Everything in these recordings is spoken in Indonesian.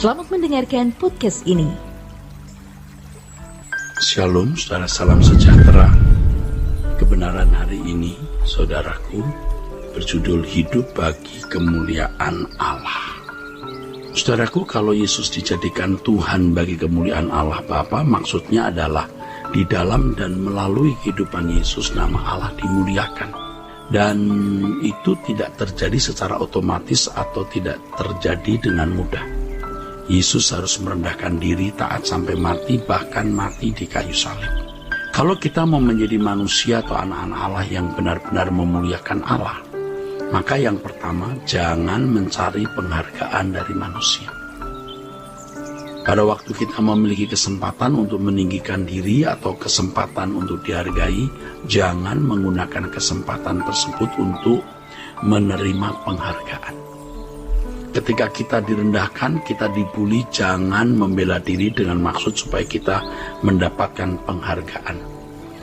Selamat mendengarkan podcast ini. Shalom, saudara, salam sejahtera. Kebenaran hari ini, saudaraku, berjudul Hidup bagi Kemuliaan Allah. Saudaraku, kalau Yesus dijadikan Tuhan bagi kemuliaan Allah Bapa, maksudnya adalah di dalam dan melalui kehidupan Yesus nama Allah dimuliakan. Dan itu tidak terjadi secara otomatis atau tidak terjadi dengan mudah. Yesus harus merendahkan diri, taat sampai mati, bahkan mati di kayu salib. Kalau kita mau menjadi manusia atau anak-anak Allah yang benar-benar memuliakan Allah, maka yang pertama, jangan mencari penghargaan dari manusia. Pada waktu kita memiliki kesempatan untuk meninggikan diri atau kesempatan untuk dihargai, jangan menggunakan kesempatan tersebut untuk menerima penghargaan. Ketika kita direndahkan, kita dibuli, jangan membela diri dengan maksud supaya kita mendapatkan penghargaan.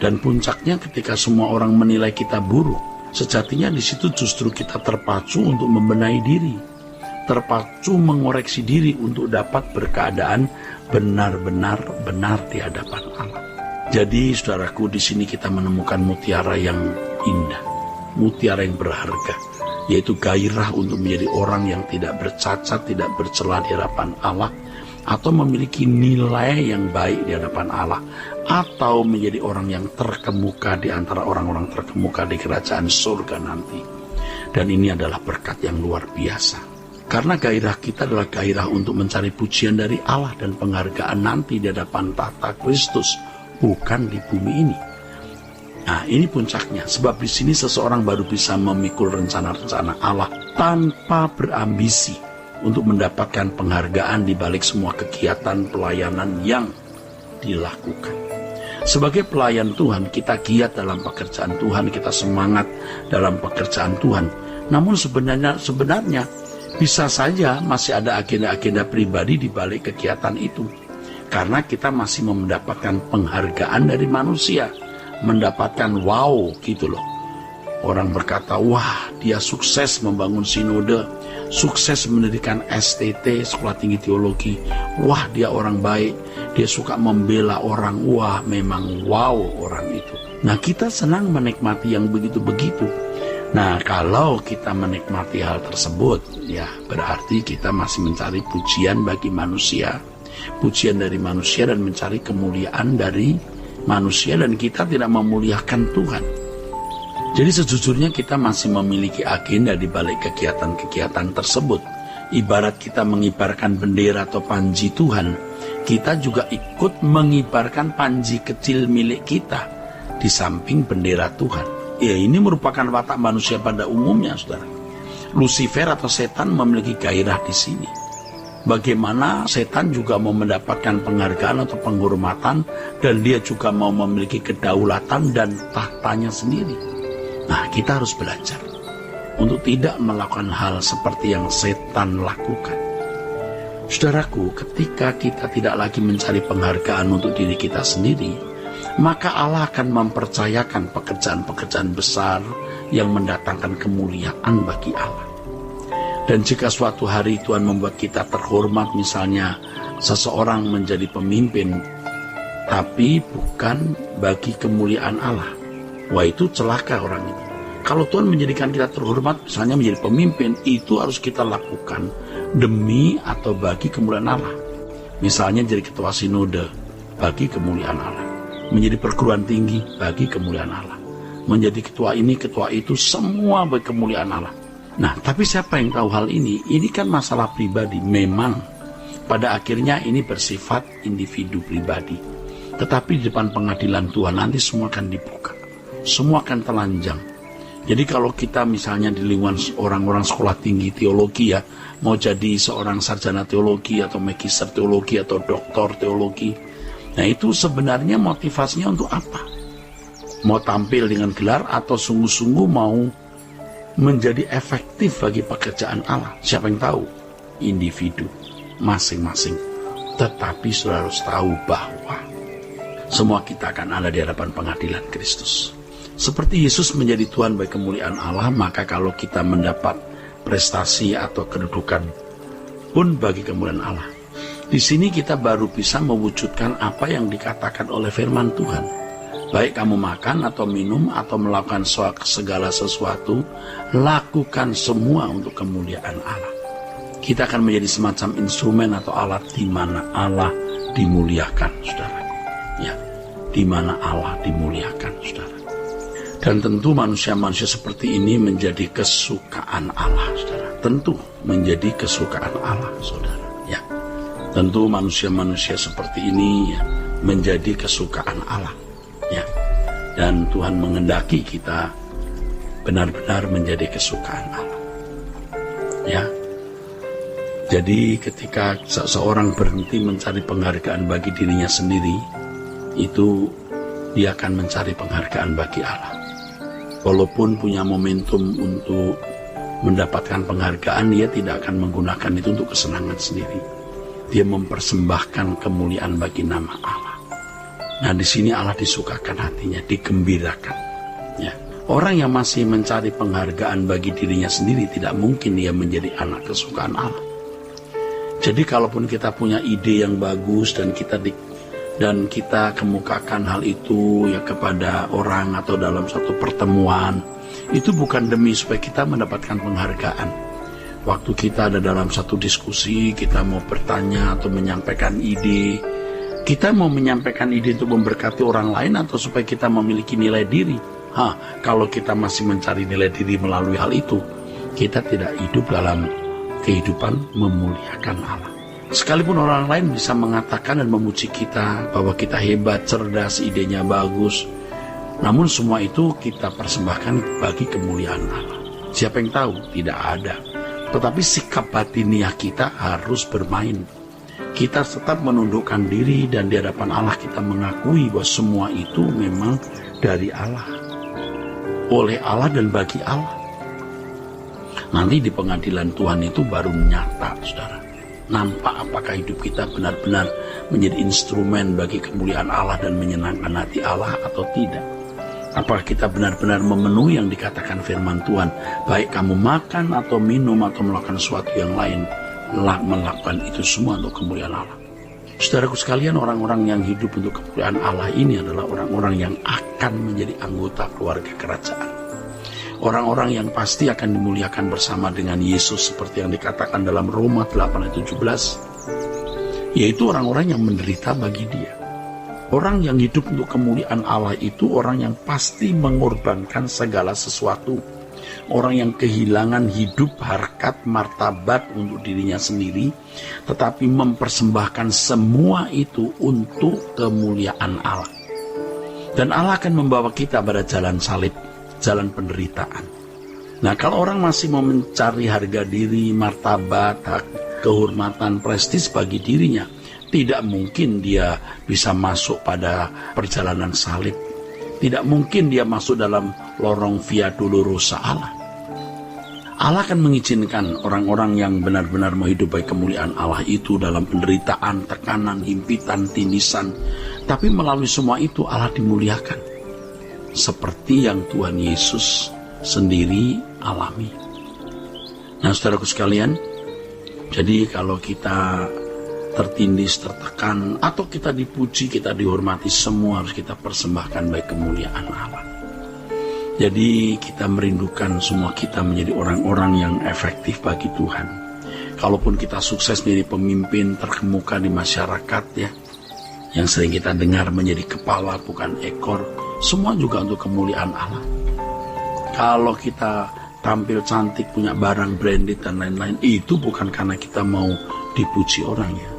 Dan puncaknya ketika semua orang menilai kita buruk, sejatinya di situ justru kita terpacu untuk membenahi diri, terpacu mengoreksi diri untuk dapat berkeadaan benar-benar benar di hadapan Allah. Jadi saudaraku, di sini kita menemukan mutiara yang indah, mutiara yang berharga, yaitu gairah untuk menjadi orang yang tidak bercacat, tidak bercela di hadapan Allah, atau memiliki nilai yang baik di hadapan Allah, atau menjadi orang yang terkemuka di antara orang-orang terkemuka di kerajaan surga nanti. Dan ini adalah berkat yang luar biasa. Karena gairah kita adalah gairah untuk mencari pujian dari Allah dan penghargaan nanti di hadapan tahta Kristus, bukan di bumi ini. Nah, ini puncaknya, sebab di sini seseorang baru bisa memikul rencana-rencana Allah tanpa berambisi untuk mendapatkan penghargaan di balik semua kegiatan pelayanan yang dilakukan. Sebagai pelayan Tuhan, kita giat dalam pekerjaan Tuhan, kita semangat dalam pekerjaan Tuhan. Namun sebenarnya bisa saja masih ada agenda-agenda pribadi di balik kegiatan itu. Karena kita masih mendapatkan penghargaan dari manusia, mendapatkan wow gitu loh. Orang berkata, wah dia sukses membangun sinode, sukses mendirikan STT, Sekolah Tinggi Teologi, wah dia orang baik, dia suka membela orang, wah memang wow orang itu. Nah, kita senang menikmati yang begitu-begitu. Nah, kalau kita menikmati hal tersebut, ya berarti kita masih mencari pujian bagi manusia, pujian dari manusia, dan mencari kemuliaan dari manusia, dan kita tidak memuliakan Tuhan. Jadi sejujurnya kita masih memiliki agenda di balik kegiatan-kegiatan tersebut. Ibarat kita mengibarkan bendera atau panji Tuhan, kita juga ikut mengibarkan panji kecil milik kita di samping bendera Tuhan. Ya, ini merupakan watak manusia pada umumnya, saudara. Lucifer atau setan memiliki gairah di sini. Bagaimana setan juga mau mendapatkan penghargaan atau penghormatan, dan dia juga mau memiliki kedaulatan dan tahtanya sendiri. Nah, kita harus belajar untuk tidak melakukan hal seperti yang setan lakukan. Saudaraku, ketika kita tidak lagi mencari penghargaan untuk diri kita sendiri, maka Allah akan mempercayakan pekerjaan-pekerjaan besar yang mendatangkan kemuliaan bagi Allah. Dan jika suatu hari Tuhan membuat kita terhormat, misalnya seseorang menjadi pemimpin, tapi bukan bagi kemuliaan Allah, wah itu celaka orang itu. Kalau Tuhan menjadikan kita terhormat, misalnya menjadi pemimpin, itu harus kita lakukan demi atau bagi kemuliaan Allah. Misalnya jadi ketua sinode, bagi kemuliaan Allah. Menjadi perguruan tinggi, bagi kemuliaan Allah. Menjadi ketua ini, ketua itu, semua bagi kemuliaan Allah. Nah, tapi siapa yang tahu hal ini? Ini kan masalah pribadi. Memang pada akhirnya ini bersifat individu pribadi. Tetapi di depan pengadilan Tuhan nanti semua akan dibuka, semua akan telanjang. Jadi kalau kita misalnya di lingkungan orang-orang sekolah tinggi teologi, ya, mau jadi seorang sarjana teologi atau magister teologi atau doktor teologi, nah itu sebenarnya motivasinya untuk apa? Mau tampil dengan gelar atau sungguh-sungguh mau menjadi efektif bagi pekerjaan Allah? Siapa yang tahu? Individu masing-masing. Tetapi saudara harus tahu bahwa semua kita akan ada di hadapan pengadilan Kristus. Seperti Yesus menjadi Tuhan bagi kemuliaan Allah, maka kalau kita mendapat prestasi atau kedudukan pun bagi kemuliaan Allah. Di sini kita baru bisa mewujudkan apa yang dikatakan oleh firman Tuhan. Baik kamu makan atau minum atau melakukan segala sesuatu, lakukan semua untuk kemuliaan Allah. Kita akan menjadi semacam instrumen atau alat di mana Allah dimuliakan, saudara. Ya, di mana Allah dimuliakan, saudara. Dan tentu manusia-manusia seperti ini menjadi kesukaan Allah, saudara. Tentu menjadi kesukaan Allah, saudara. Ya, tentu manusia-manusia seperti ini ya, menjadi kesukaan Allah. Ya, dan Tuhan menghendaki kita benar-benar menjadi kesukaan Allah. Ya, jadi ketika seseorang berhenti mencari penghargaan bagi dirinya sendiri, itu dia akan mencari penghargaan bagi Allah. Walaupun punya momentum untuk mendapatkan penghargaan, dia tidak akan menggunakan itu untuk kesenangan sendiri. Dia mempersembahkan kemuliaan bagi nama Allah. Nah, di sini Allah disukakan hatinya, digembirakan. Ya. Orang yang masih mencari penghargaan bagi dirinya sendiri, tidak mungkin dia menjadi anak kesukaan Allah. Jadi kalaupun kita punya ide yang bagus dan kita kemukakan hal itu ya kepada orang atau dalam satu pertemuan, itu bukan demi supaya kita mendapatkan penghargaan. Waktu kita ada dalam satu diskusi, kita mau bertanya atau menyampaikan ide, kita mau menyampaikan ide untuk memberkati orang lain atau supaya kita memiliki nilai diri. Kalau kita masih mencari nilai diri melalui hal itu, kita tidak hidup dalam kehidupan memuliakan Allah. Sekalipun orang lain bisa mengatakan dan memuji kita bahwa kita hebat, cerdas, idenya bagus, namun semua itu kita persembahkan bagi kemuliaan Allah. Siapa yang tahu? Tidak ada. Tetapi sikap batiniah kita harus bermain. Kita tetap menundukkan diri dan di hadapan Allah kita mengakui bahwa semua itu memang dari Allah, oleh Allah dan bagi Allah. Nanti di pengadilan Tuhan itu baru nyata, saudara. Nampak apakah hidup kita benar-benar menjadi instrumen bagi kemuliaan Allah dan menyenangkan hati Allah atau tidak. Apakah kita benar-benar memenuhi yang dikatakan firman Tuhan, baik kamu makan atau minum atau melakukan sesuatu yang lain, melakukan itu semua untuk kemuliaan Allah. Saudaraku sekalian, orang-orang yang hidup untuk kemuliaan Allah ini adalah orang-orang yang akan menjadi anggota keluarga kerajaan. Orang-orang yang pasti akan dimuliakan bersama dengan Yesus seperti yang dikatakan dalam Roma 8:17, yaitu orang-orang yang menderita bagi Dia. Orang yang hidup untuk kemuliaan Allah itu orang yang pasti mengorbankan segala sesuatu. Orang yang kehilangan hidup, harkat, martabat untuk dirinya sendiri, tetapi mempersembahkan semua itu untuk kemuliaan Allah. Dan Allah akan membawa kita pada jalan salib, jalan penderitaan. Nah, kalau orang masih mau mencari harga diri, martabat, kehormatan, prestis bagi dirinya, tidak mungkin dia bisa masuk pada perjalanan salib. Tidak mungkin dia masuk dalam lorong via dolorosa Allah. Allah akan mengizinkan orang-orang yang benar-benar mau hidup bagi kemuliaan Allah itu dalam penderitaan, tekanan, himpitan, tindisan. Tapi melalui semua itu Allah dimuliakan. Seperti yang Tuhan Yesus sendiri alami. Nah, saudaraku sekalian, jadi kalau kita tertindis, tertekan, atau kita dipuji, kita dihormati, semua harus kita persembahkan bagi kemuliaan Allah. Jadi kita merindukan semua kita menjadi orang-orang yang efektif bagi Tuhan. Kalaupun kita sukses menjadi pemimpin terkemuka di masyarakat ya, yang sering kita dengar menjadi kepala bukan ekor, semua juga untuk kemuliaan Allah. Kalau kita tampil cantik, punya barang branded dan lain-lain, itu bukan karena kita mau dipuji orang ya,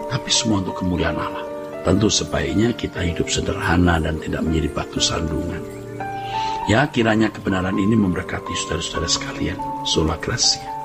tapi semua untuk kemuliaan Allah. Tentu sebaiknya kita hidup sederhana dan tidak menjadi batu sandungan. Ya, kiranya kebenaran ini memberkati saudara-saudara sekalian. Sola Gracia.